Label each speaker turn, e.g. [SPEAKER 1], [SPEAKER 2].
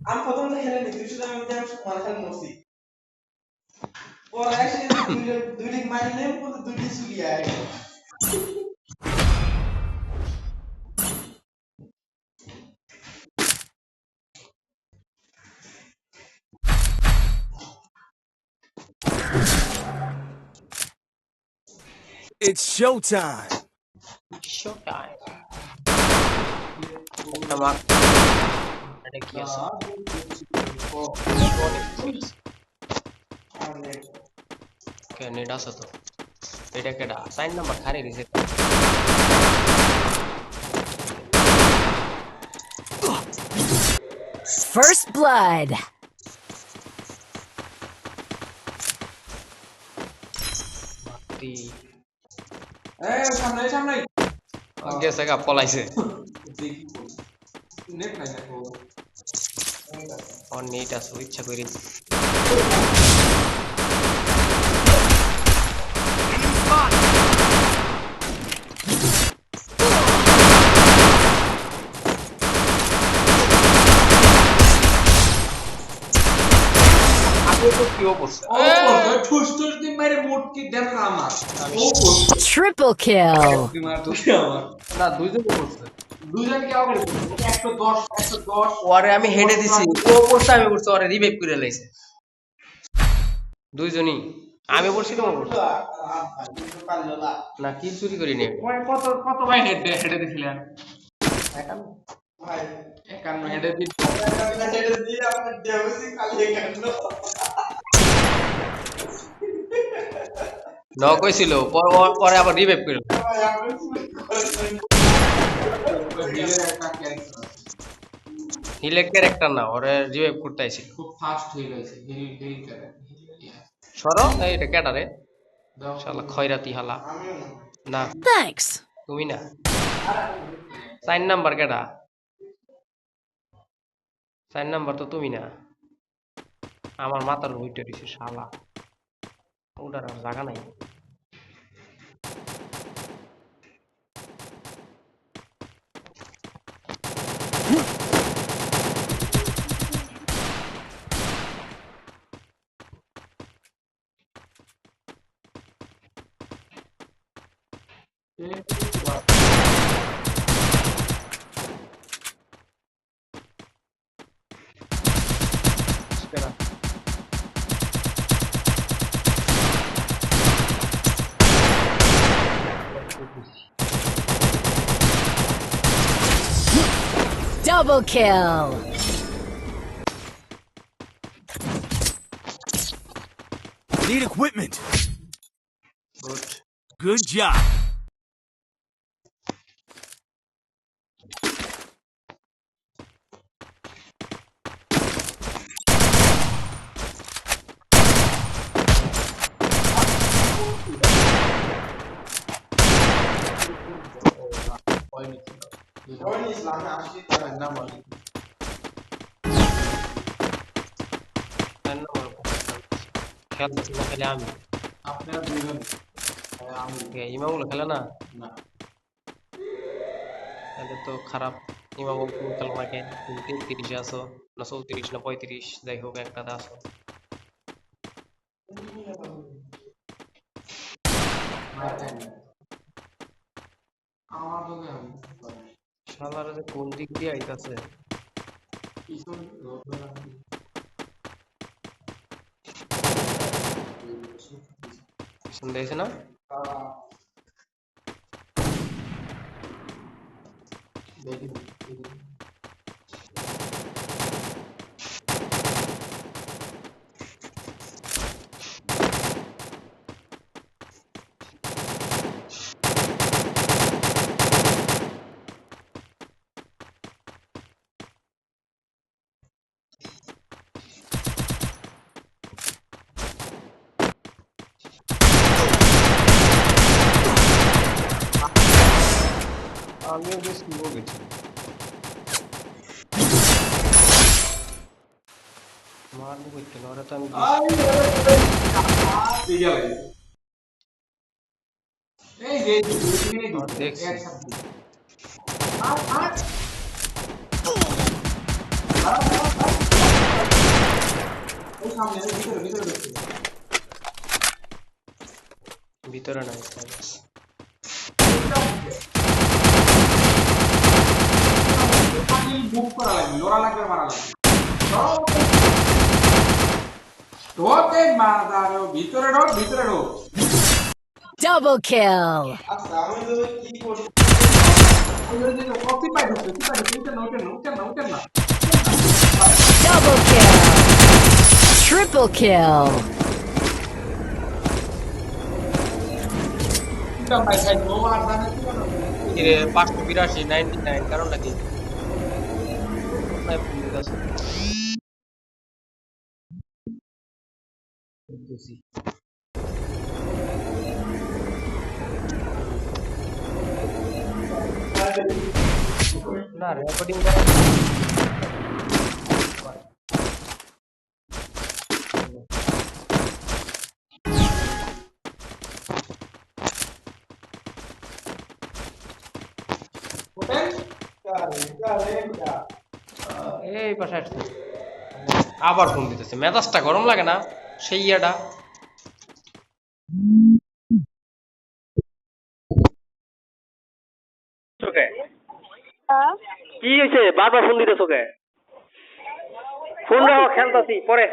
[SPEAKER 1] আমি প্রথম তো খেলে নি 200 টাকা মধ্যে আমি মাল খালি মরছি পরে এসে দুই লিগ মারলাম কিন্তু দুই লিগ চুরি আয়
[SPEAKER 2] It's showtime.
[SPEAKER 3] Showtime. Nama. Ada kiasa. Okay, ini dah satu. Beda keda. Sign number hari reset.
[SPEAKER 4] First blood.
[SPEAKER 3] Mati.
[SPEAKER 1] সামনে সামনে
[SPEAKER 3] Oke, saya gak pola sih.
[SPEAKER 1] Net নাই দেখো
[SPEAKER 3] Oh, ini dah switch aku ini. Aku tuh kyo bos.
[SPEAKER 1] ঠুস ঠুস দিন মারে মোট কি দেন না আমার
[SPEAKER 4] Triple kill.
[SPEAKER 1] কি মার তুই আমার
[SPEAKER 3] না দুইজন বলছে
[SPEAKER 1] দুইজন কি আগে 110 110
[SPEAKER 3] ওরে আমি হেডে দিছি ও বলছে আমি বলছি ওরে রিভাইভ করে লাইছে দুইজনই আমি বলছি তোমার বলছি না কিল চুরি করি নি
[SPEAKER 1] কত কত ভাই হেডে দিছিলেন ভাই 51 হেডে দিয়ে আপনার দেবসি খালি 51
[SPEAKER 3] নক হইছিল পরে আবার রিভাইভ করে হিলের ক্যারেক্টার না ওরে রিভাইভ করতে আইছিল
[SPEAKER 1] খুব ফাস্ট হয়ে গেছে হিল করে
[SPEAKER 3] সরো এইটা ক্যাটারে শালা খয়রাতি হালা না
[SPEAKER 4] Thanks.
[SPEAKER 3] তুমি না সাইন নাম্বার কেডা সাইন নাম্বার তো তুমি না আমার মাথার উইটে দিছে শালা ওটার আর জায়গা নাই Espera.
[SPEAKER 4] Double kill.
[SPEAKER 2] Need equipment.
[SPEAKER 3] Good.
[SPEAKER 2] Good job.
[SPEAKER 3] খেলতেছি না খেলে আমি
[SPEAKER 1] আপনারা দুজন
[SPEAKER 3] ইমামগুলো খেলে না
[SPEAKER 1] না
[SPEAKER 3] তাহলে তো খারাপ ইমাম খেলো না কেন তুমি 33 আসো না 34 না 35 যাই হোক একটাতে আসো
[SPEAKER 1] আমার তো
[SPEAKER 3] শালারা যে কোন দিক দিয়ে আইতাছে
[SPEAKER 1] পিছন
[SPEAKER 3] পিছন দিয়েছে না
[SPEAKER 1] দেখি
[SPEAKER 3] আমিও বেশ স্লো গেছি মারবো করতে না ওরা তো আমি
[SPEAKER 1] এই যে
[SPEAKER 3] দেখছি
[SPEAKER 1] সামনে ভিতরে ভিতরে ঢুকছে
[SPEAKER 3] ভিতরে নাই
[SPEAKER 1] বুক করা লাগবে লোরা লাগবে মারা লাগবে ঢোকে মাদারো ভিতরে ঢোক
[SPEAKER 4] Double kill.
[SPEAKER 1] আচ্ছা আমি তো কি করব ওই যে কপি পাই ঢুকছে উঠে না
[SPEAKER 4] Double kill. Triple kill.
[SPEAKER 1] এটা ভাই ভাই গোমার জানে কি বলো
[SPEAKER 3] এর 582 99 কারণটা কি নাই ভুলে গেছে না রেকর্ডিং করা
[SPEAKER 1] ওপেন কারে
[SPEAKER 3] এই পাশে আসছে আবার ফোন দিতেছে মেজাজটা গরম লাগে না সেই ইয়াটা ওকে কি হয়েছে বারবার ফোন দিতেছ ওকে ফোন রাখো খেলতাছি পরে